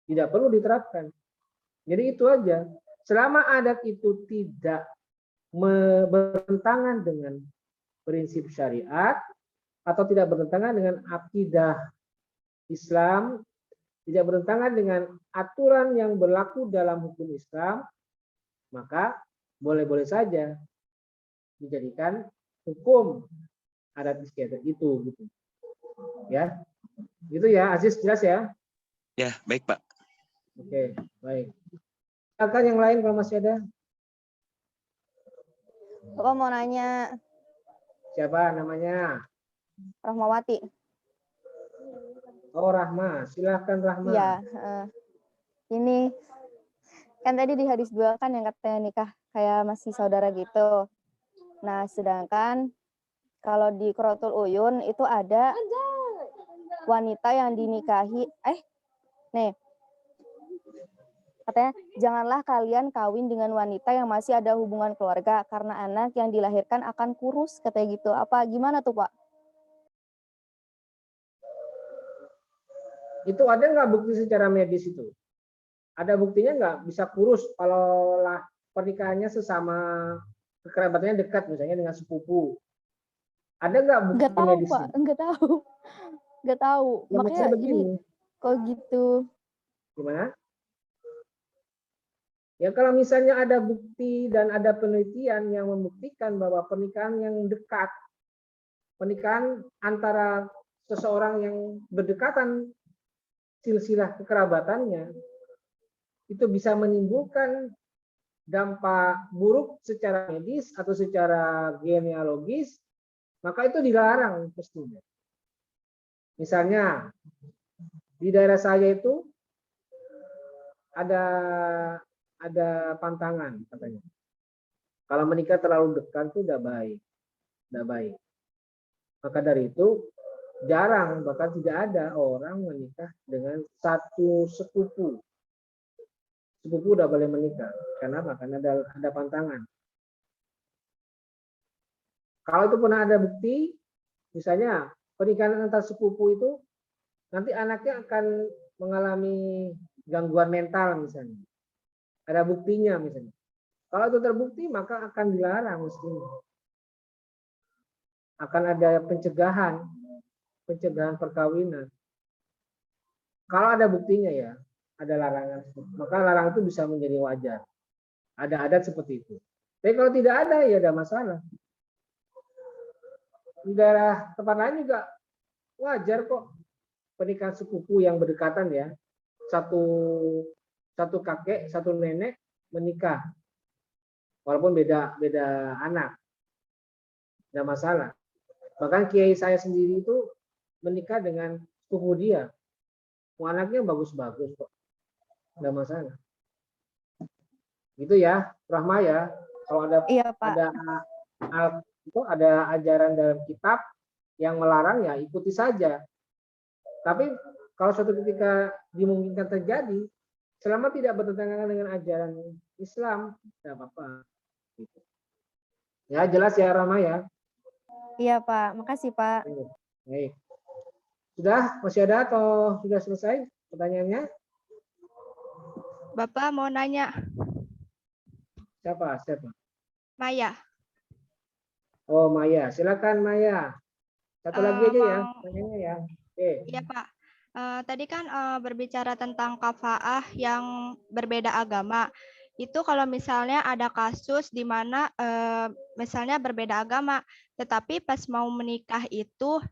S1: tidak perlu diterapkan. Jadi itu aja. Selama adat itu tidak bertentangan dengan prinsip syariat atau tidak bertentangan dengan akidah Islam, tidak bertentangan dengan aturan yang berlaku dalam hukum Islam, maka boleh-boleh saja dijadikan hukum adat istiadat itu gitu. Ya. Gitu ya, Aziz, jelas ya?
S8: Ya, baik Pak.
S1: Oke, baik. Silakan yang lain kalau masih ada.
S4: Aku mau nanya,
S1: Siapa namanya?
S4: Rahmawati.
S1: Oh, Rahma. Silakan Rahma.
S4: Iya, ini kan tadi di hadis 2 kan yang katanya nikah kayak masih saudara gitu. Nah, sedangkan kalau di Qurratul Uyun itu ada wanita yang dinikahi, nih, katanya, janganlah kalian kawin dengan wanita yang masih ada hubungan keluarga karena anak yang dilahirkan akan kurus, katanya gitu. Apa gimana tuh, Pak?
S1: Itu ada nggak bukti secara medis itu? Ada buktinya nggak bisa kurus kalau lah pernikahannya sesama kekerabatannya dekat misalnya dengan sepupu. Ada nggak bukti
S4: Nggak tahu,
S1: medisnya?
S4: Pak. Nggak tahu. Nggak tahu.
S1: Ya,
S4: Makanya
S1: maksudnya
S4: gini,
S1: begini.
S4: kok gitu.
S1: Gimana? Ya kalau misalnya ada bukti dan ada penelitian yang membuktikan bahwa pernikahan yang dekat, pernikahan antara seseorang yang berdekatan silsilah kekerabatannya, itu bisa menimbulkan dampak buruk secara medis atau secara genealogis, maka itu dilarang pastinya. Misalnya di daerah saya itu ada pantangan katanya. Kalau menikah terlalu dekat itu tidak baik. Maka dari itu jarang, bahkan tidak ada orang menikah dengan satu sepupu. Sepupu udah boleh menikah. Kenapa? Karena ada pantangan. Kalau itu pernah ada bukti, misalnya pernikahan antar sepupu itu nanti anaknya akan mengalami gangguan mental misalnya. Ada buktinya misalnya. Kalau itu terbukti maka akan dilarang mestinya. Akan ada pencegahan perkawinan. Kalau ada buktinya ya, ada larangan. Maka larangan itu bisa menjadi wajar. Ada adat seperti itu. Tapi kalau tidak ada ya ada masalah. Di daerah tempat lain juga wajar kok pernikahan sepupu yang berdekatan ya. Satu kakek, satu nenek menikah. Walaupun beda anak. Tidak masalah. Bahkan kiai saya sendiri itu menikah dengan sepupu dia. Anaknya bagus-bagus kok. Tidak masalah. Gitu ya, Rahma ya. Kalau
S4: Iya, Pak.
S1: ada ajaran dalam kitab yang melarang ya ikuti saja. Tapi kalau suatu ketika dimungkinkan terjadi, selama tidak bertentangan dengan ajaran Islam, tidak apa-apa. Gitu. Ya jelas ya Rahma ya.
S4: Iya, Pak. Makasih, Pak.
S1: Baik. Sudah? Masih ada atau sudah selesai pertanyaannya?
S6: Bapak mau nanya,
S1: Siapa?
S6: Maya.
S1: Oh, Maya. Silakan Maya. Satu lagi aja ya pertanyaannya ya. Oke.
S6: Iya, Pak. Tadi kan berbicara tentang kafaah yang berbeda agama. Itu kalau misalnya ada kasus di mana misalnya berbeda agama, tetapi pas mau menikah itu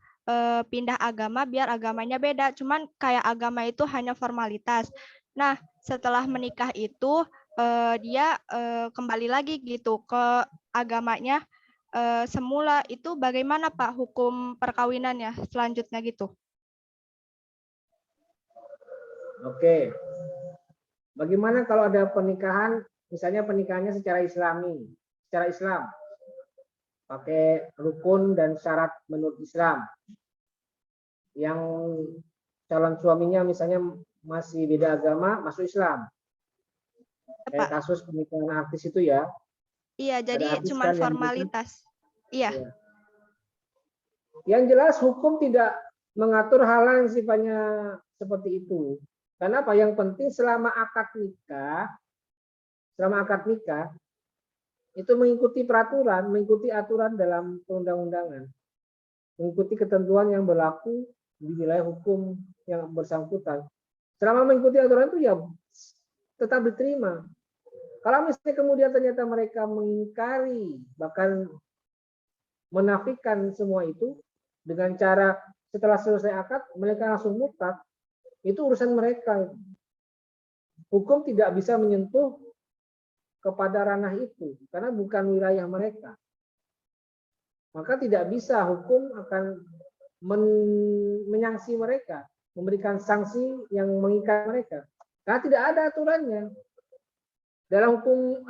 S6: pindah agama biar agamanya beda. Cuman kayak agama itu hanya formalitas. Nah, setelah menikah itu dia kembali lagi gitu ke agamanya semula. Itu bagaimana Pak hukum perkawinannya selanjutnya gitu?
S1: Oke. Bagaimana kalau ada pernikahan, misalnya pernikahannya secara Islami, secara Islam, pakai rukun dan syarat menurut Islam, yang calon suaminya misalnya masih beda agama, masuk Islam. Kayak kasus pernikahan artis itu ya.
S6: Iya, jadi cuma formalitas. Iya.
S1: Yang jelas hukum tidak mengatur hal yang sifatnya seperti itu. Karena apa? Yang penting selama akad nikah itu mengikuti peraturan, mengikuti aturan dalam perundang-undangan, mengikuti ketentuan yang berlaku di wilayah hukum yang bersangkutan. Selama mengikuti aturan itu ya tetap diterima. Kalau misalnya kemudian ternyata mereka mengingkari, bahkan menafikan semua itu dengan cara setelah selesai akad mereka langsung murtad, itu urusan mereka. Hukum tidak bisa menyentuh kepada ranah itu karena bukan wilayah mereka. Maka tidak bisa hukum akan menyangsi mereka, memberikan sanksi yang mengikat mereka. Karena tidak ada aturannya. Dalam hukum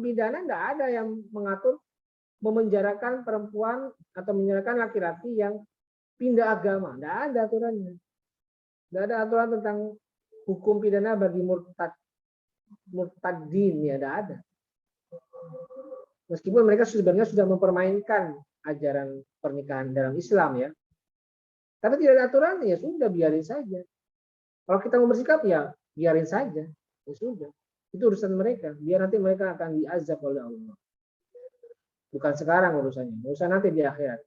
S1: pidana tidak ada yang mengatur memenjarakan perempuan atau memenjarakan laki-laki yang pindah agama. Tidak ada aturannya. Tidak ada aturan tentang hukum pidana bagi murtadin, ya tidak ada. Meskipun mereka sebenarnya sudah mempermainkan ajaran pernikahan dalam Islam ya. Tapi tidak ada aturan, ya sudah biarin saja. Kalau kita mau bersikap ya biarin saja. Ya sudah. Itu urusan mereka. Biar nanti mereka akan diazab oleh Allah. Bukan sekarang urusannya, urusan nanti di akhirat.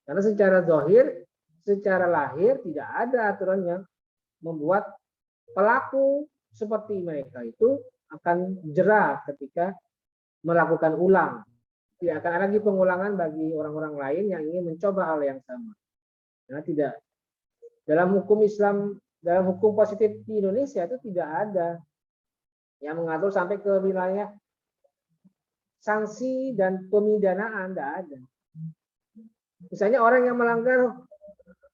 S1: Karena secara zahir, secara lahir tidak ada aturan yang membuat pelaku seperti mereka itu akan jera ketika melakukan ulang. Tidak akan ada lagi pengulangan bagi orang-orang lain yang ingin mencoba hal yang sama. Nah, tidak. Dalam hukum Islam, dalam hukum positif di Indonesia itu tidak ada yang mengatur sampai ke wilayah sanksi dan pemidanaan, tidak ada. Misalnya orang yang melanggar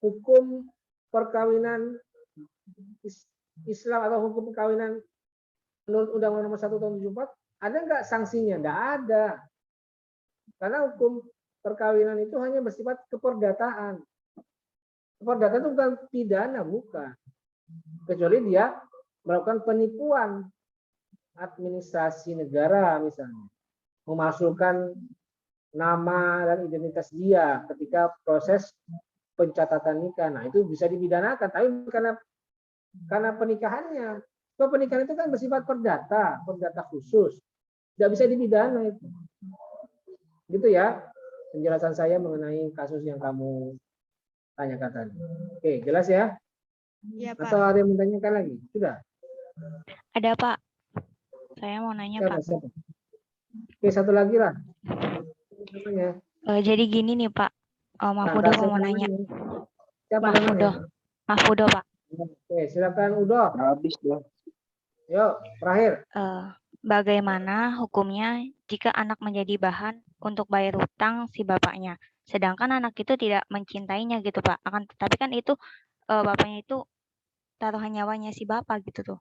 S1: hukum perkawinan Islam atau hukum perkawinan menurut Undang-Undang Nomor 1 Tahun 74, ada nggak sanksinya? Tidak ada. Karena hukum perkawinan itu hanya bersifat keperdataan. Keperdataan itu bukan pidana, bukan. Kecuali dia melakukan penipuan administrasi negara misalnya. Memasukkan nama dan identitas dia ketika proses pencatatan nikah. Nah, itu bisa dipidanakan, tapi karena pernikahannya. Kalau pernikahan itu kan bersifat perdata khusus. Tidak bisa dipidana itu. Gitu ya penjelasan saya mengenai kasus yang kamu tanyakan tadi. Oke, jelas ya?
S6: Iya, Pak.
S1: Atau ada yang menanyakan lagi? Sudah?
S9: Ada, Pak. Saya mau nanya, Pak.
S1: Siapa? Oke, satu lagi lah. Namanya.
S9: Jadi gini nih, Pak. Mahfudo mau nanya.
S1: Siapa
S9: Mahfudo.
S1: namanya?
S9: Mahfudo, Pak.
S1: Oke, silakan Udo.
S5: Habis dong.
S1: Yuk, terakhir.
S9: Bagaimana hukumnya jika anak menjadi bahan untuk bayar hutang si bapaknya, sedangkan anak itu tidak mencintainya gitu, Pak. Akan tetapi kan itu bapaknya itu taruhan nyawanya si bapak gitu tuh.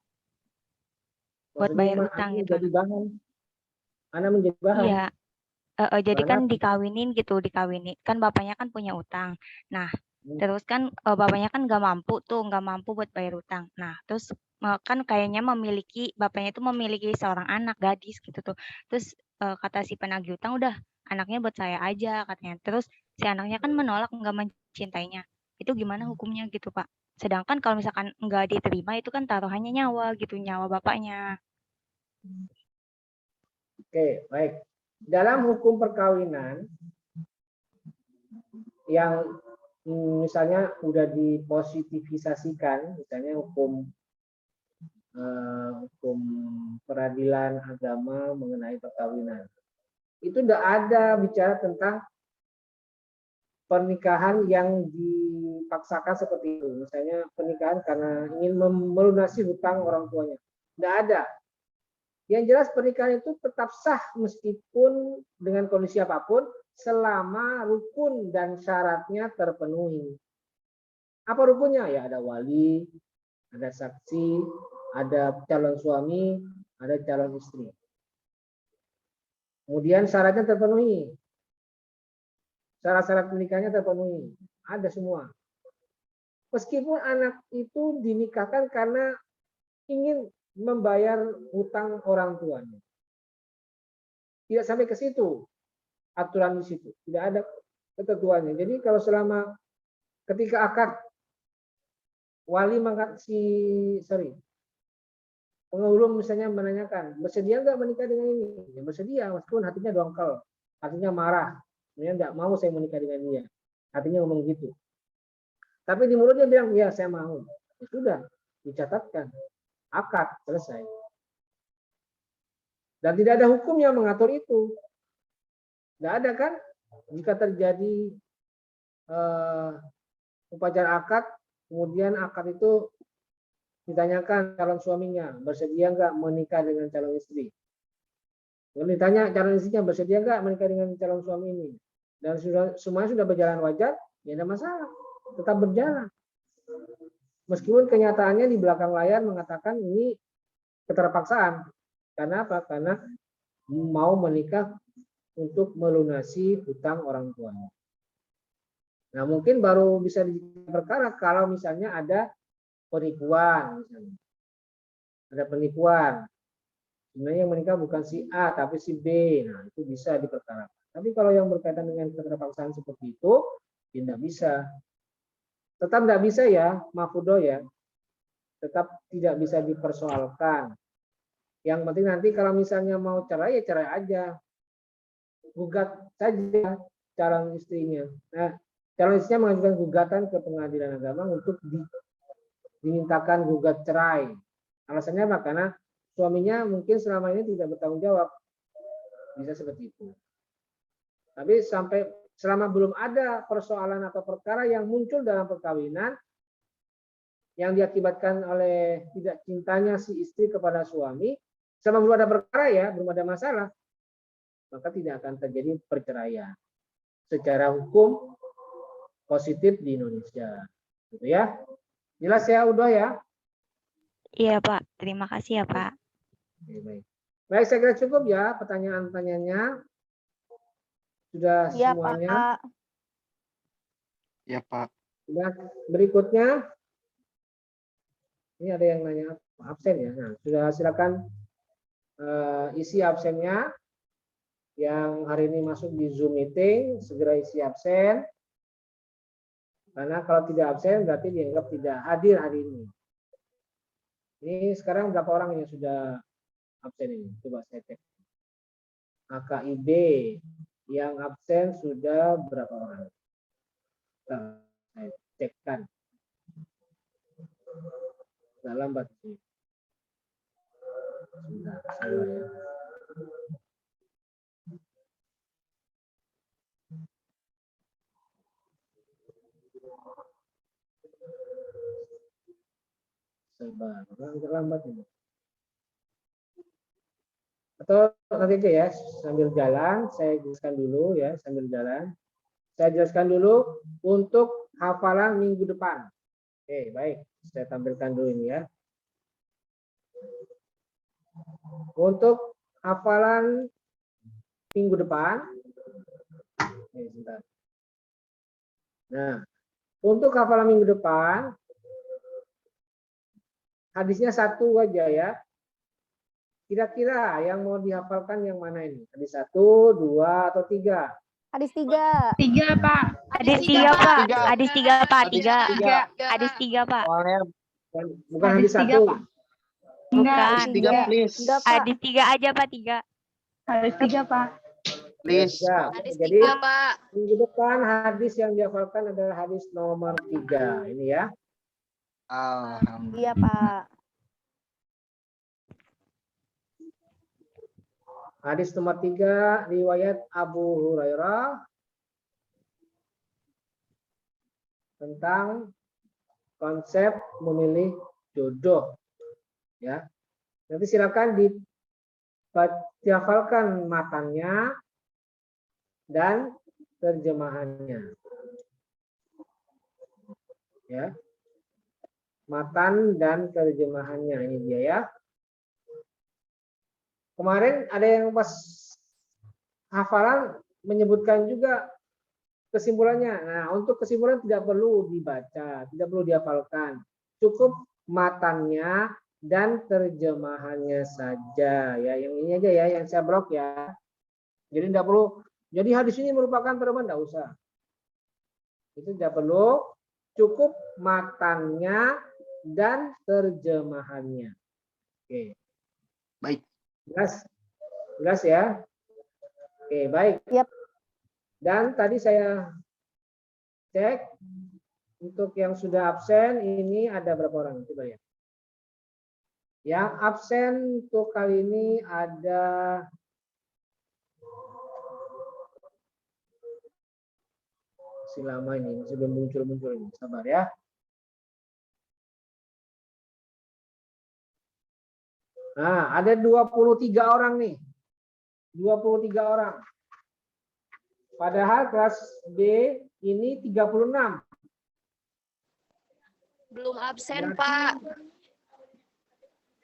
S9: Buat
S1: Maksudnya
S9: bayar
S1: anak
S9: hutang gitu.
S1: menjadi bahan. Anak menjadi bahan.
S9: Iya. Jadi
S1: Bahan
S9: kan
S1: apa?
S9: dikawinin gitu, dikawinin. Kan bapaknya kan punya utang. Nah, terus kan bapaknya kan nggak mampu buat bayar utang. Nah, terus kan kayaknya bapaknya itu memiliki seorang anak gadis gitu tuh. Terus kata si penagih utang, udah anaknya buat saya aja katanya. Terus si anaknya kan menolak, nggak mencintainya. Itu gimana hukumnya gitu, Pak? Sedangkan kalau misalkan nggak diterima itu kan taruhannya nyawa gitu, nyawa bapaknya.
S1: Oke, baik. Dalam hukum perkawinan yang misalnya udah dipositivisasikan, misalnya hukum peradilan agama mengenai perkawinan, itu tidak ada bicara tentang pernikahan yang dipaksakan seperti itu. Misalnya pernikahan karena ingin melunasi hutang orang tuanya. Tidak ada. Yang jelas pernikahan itu tetap sah meskipun dengan kondisi apapun selama rukun dan syaratnya terpenuhi. Apa rukunnya? Ya ada wali, ada saksi, ada calon suami, ada calon istri. Kemudian syaratnya terpenuhi. Syarat-syarat pernikahannya terpenuhi. Ada semua. Meskipun anak itu dinikahkan karena ingin membayar hutang orang tuanya. Tidak sampai ke situ aturan di situ. Tidak ada ketentuannya. Jadi kalau selama ketika akad wali penghulu misalnya menanyakan, bersedia nggak menikah dengan ini? Ya bersedia, meskipun hatinya dongkol, hatinya marah, sebenarnya nggak mau saya menikah dengan dia. Hatinya ngomong gitu. Tapi di mulutnya bilang, ya saya mau. Ya sudah, dicatatkan. Akad selesai. Dan tidak ada hukum yang mengatur itu. Tidak ada kan? Jika terjadi upacara akad, kemudian akad itu ditanyakan calon suaminya, bersedia nggak menikah dengan calon istri? Kemudian ditanya calon istrinya, bersedia nggak menikah dengan calon suami ini? Dan semuanya sudah berjalan wajar, ya tidak masalah. Tetap berjalan. Meskipun kenyataannya di belakang layar mengatakan ini keterpaksaan. Karena apa? Karena mau menikah untuk melunasi hutang orang tuanya. Nah, mungkin baru bisa diperkara kalau misalnya ada penipuan. Misalnya. Ada penipuan. Sebenarnya yang menikah bukan si A, tapi si B. Nah, itu bisa diperkarakan. Tapi kalau yang berkaitan dengan keterpaksaan seperti itu, tidak bisa. Tetap tidak bisa ya, Mahfudo ya. Tetap tidak bisa dipersoalkan. Yang penting nanti kalau misalnya mau cerai, ya cerai aja. gugat saja calon istrinya. Nah, calon istrinya mengajukan gugatan ke pengadilan agama untuk dimintakan gugat cerai. Alasannya apa? Karena suaminya mungkin selama ini tidak bertanggung jawab. Bisa seperti itu. Tapi sampai selama belum ada persoalan atau perkara yang muncul dalam perkawinan yang diakibatkan oleh tidak cintanya si istri kepada suami, selama belum ada perkara ya, belum ada masalah, maka tidak akan terjadi perceraian secara hukum positif di Indonesia. Gitu ya. Jelas ya udah ya?
S9: Iya, Pak. Terima kasih ya, Pak.
S1: Oke, baik. Baik, saya kira cukup ya pertanyaan-pertanyaannya. Sudah
S4: Iya,
S1: semuanya.
S4: Pak.
S5: Ya, Pak.
S1: Sudah, berikutnya. Ini ada yang nanya absen ya. Nah, sudah silakan isi absennya. Yang hari ini masuk di Zoom meeting, segera isi absen. Karena kalau tidak absen berarti dianggap tidak hadir hari ini. Ini sekarang berapa orang yang sudah absen ini? Coba saya cek. AKIB yang absen sudah berapa orang? Nah, saya cekkan. Dalam batas ini. Sudah, salah ya. Sebar, agak lambat ini. Atau nanti aja ya, sambil jalan, saya jelaskan dulu ya, sambil jalan. Saya jelaskan dulu untuk hafalan minggu depan. Oke, baik. Saya tampilkan dulu ini ya. Untuk hafalan minggu depan. Ini sebentar. Nah, untuk hafalan minggu depan, hadisnya satu aja ya. Kira-kira yang mau dihafalkan yang mana ini? Hadis 1, 2, atau 3?
S4: Hadis 3.
S2: 3, Pak.
S9: Hadis 3, Pak. Hadis 3, Pak. 3. Hadis 3, Pak.
S1: Bukan hadis 1.
S9: Bukan.
S5: Hadis 3, please.
S4: Enggak, Pak.
S9: Hadis 3 aja, Pak. 3.
S2: Hadis 3, Pak.
S5: Please.
S1: Ya,
S10: Hadis
S1: jadi
S10: 3, Pak.
S1: minggu depan hadis yang dihafalkan adalah hadis nomor 3. Ini ya.
S5: Alhamdulillah.
S4: Iya, Pak.
S1: Hadis nomor 3 riwayat Abu Hurairah tentang konsep memilih jodoh. Ya. Nanti silakan dihafalkan matanya dan terjemahannya. Ya. Matan dan terjemahannya ini dia ya. Kemarin ada yang pas hafalan menyebutkan juga kesimpulannya. Nah, untuk kesimpulan tidak perlu dibaca, tidak perlu dihafalkan. Cukup matannya dan terjemahannya saja ya. Yang ini aja ya, yang saya blok ya. Jadi tidak perlu. Jadi hadis ini merupakan pedoman, tidak usah. Itu tidak perlu. Cukup matannya dan terjemahannya. Oke.
S5: Baik.
S1: Jelas? Jelas ya? Oke, baik.
S4: Yap.
S1: Dan tadi saya cek untuk yang sudah absen ini ada berapa orang? Coba ya. Yang absen untuk kali ini ada masih lama ini, masih belum muncul-muncul ini. Sabar ya. Nah, ada 23 orang nih. 23 orang. Padahal kelas B ini 36.
S10: Belum absen, Pak.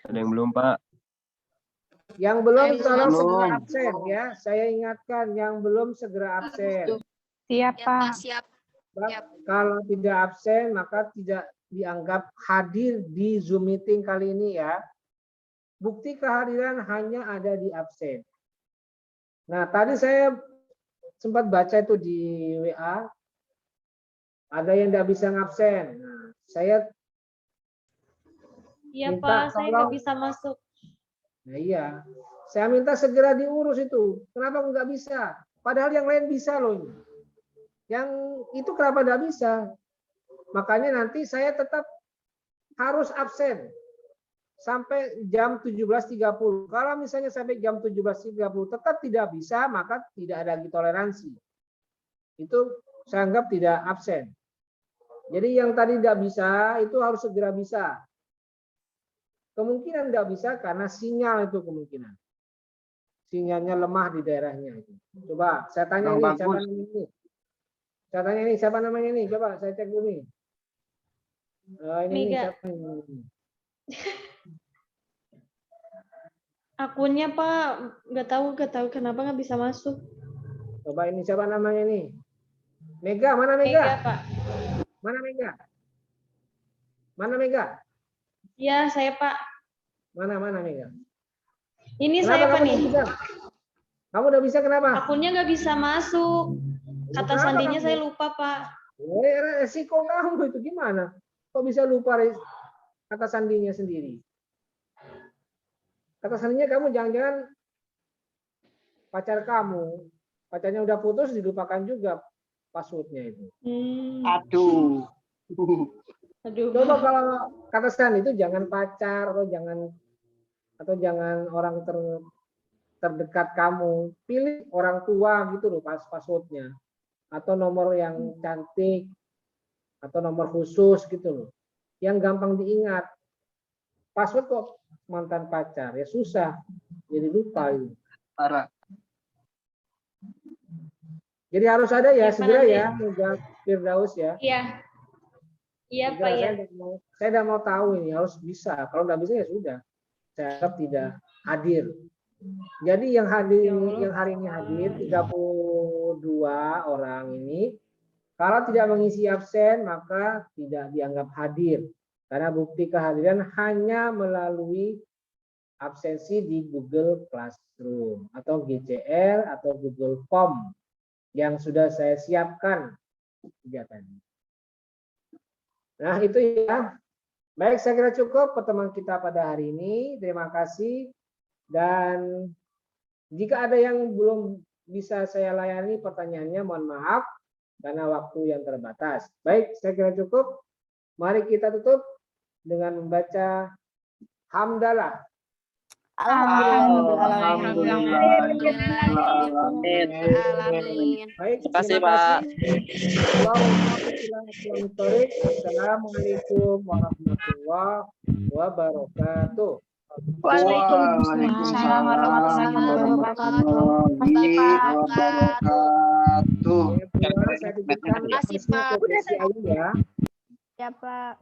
S8: Ada yang belum, Pak?
S1: Yang belum
S10: Belum.
S1: tolong segera absen ya. Saya ingatkan yang belum segera absen.
S2: Siap,
S10: Ya,
S2: Pak.
S10: Pak, siap.
S1: Sebab kalau tidak absen maka tidak dianggap hadir di Zoom meeting kali ini ya. Bukti kehadiran hanya ada di absen. Nah, tadi saya sempat baca itu di WA. Ada yang tidak bisa ngabsen. Nah, saya
S11: Iya,
S1: minta
S11: Pak, saya
S1: tolong.
S11: nggak bisa masuk.
S1: Nah, iya. Saya minta segera diurus itu. Kenapa nggak bisa? Padahal yang lain bisa loh. Yang itu kenapa tidak bisa? Makanya nanti saya tetap harus absen sampai jam 17.30. Kalau misalnya sampai jam 17.30 tetap tidak bisa, maka tidak ada lagi toleransi. Itu saya anggap tidak absen. Jadi yang tadi tidak bisa itu harus segera bisa. Kemungkinan tidak bisa karena sinyal itu kemungkinan. Sinyalnya lemah di daerahnya itu. Coba saya tanya ini siapa namanya ini? Saya tanya ini siapa namanya ini? Coba saya cek dulu nih. Ini siapa ini?
S11: Akunnya Pak nggak tahu kenapa nggak bisa masuk.
S1: Coba ini siapa namanya ini? Mega, mana Mega?
S11: Mega Pak.
S1: Mana Mega? Mana Mega?
S11: Iya saya Pak.
S1: Mana Mega?
S11: Ini
S1: Kenapa
S11: saya Pak
S1: kamu
S11: nih.
S1: bisa? Kamu udah bisa kenapa?
S11: Akunnya nggak bisa masuk. Kata
S1: Kenapa
S11: sandinya
S1: kamu?
S11: saya lupa Pak.
S1: Resiko kamu itu gimana? Kok bisa lupa kata sandinya sendiri? Kata sandinya kamu jangan-jangan pacar kamu, pacarnya udah putus dilupakan juga passwordnya itu.
S5: Aduh.
S1: Coba kalau kata sandi itu jangan pacar atau jangan orang terdekat kamu, pilih orang tua gitu loh passwordnya, atau nomor yang cantik, atau nomor khusus gitu loh, yang gampang diingat. Password kok mantan pacar ya susah, jadi lupa itu.
S5: Parah.
S1: Jadi harus ada ya,
S11: Ya,
S1: segera
S11: Pak,
S1: ya, Mega Firdaus ya.
S11: Iya. Iya
S1: Segera,
S11: Pak ya.
S1: saya udah mau tahu ini harus bisa. Kalau nggak bisa ya sudah, saya anggap tidak hadir. Jadi yang hadir yang hari ini hadir 32 orang ini, kalau tidak mengisi absen maka tidak dianggap hadir karena bukti kehadiran hanya melalui absensi di Google Classroom atau GCL atau Google Form yang sudah saya siapkan kegiatannya. Nah itu ya. Baik, saya kira cukup pertemuan kita pada hari ini. Terima kasih. Dan jika ada yang belum bisa saya layani pertanyaannya, mohon maaf karena waktu yang terbatas. Baik, saya kira cukup. Mari kita tutup dengan membaca hamdalah. Baik,
S5: Terima kasih,
S1: terima
S5: Pak.
S1: kasih. Assalamualaikum warahmatullahi wabarakatuh.
S10: Waalaikumsalam warahmatullahi wabarakatuh.
S1: Saya titipkan
S10: Terima kasih, Pak.
S1: ya.
S4: Ya Pak.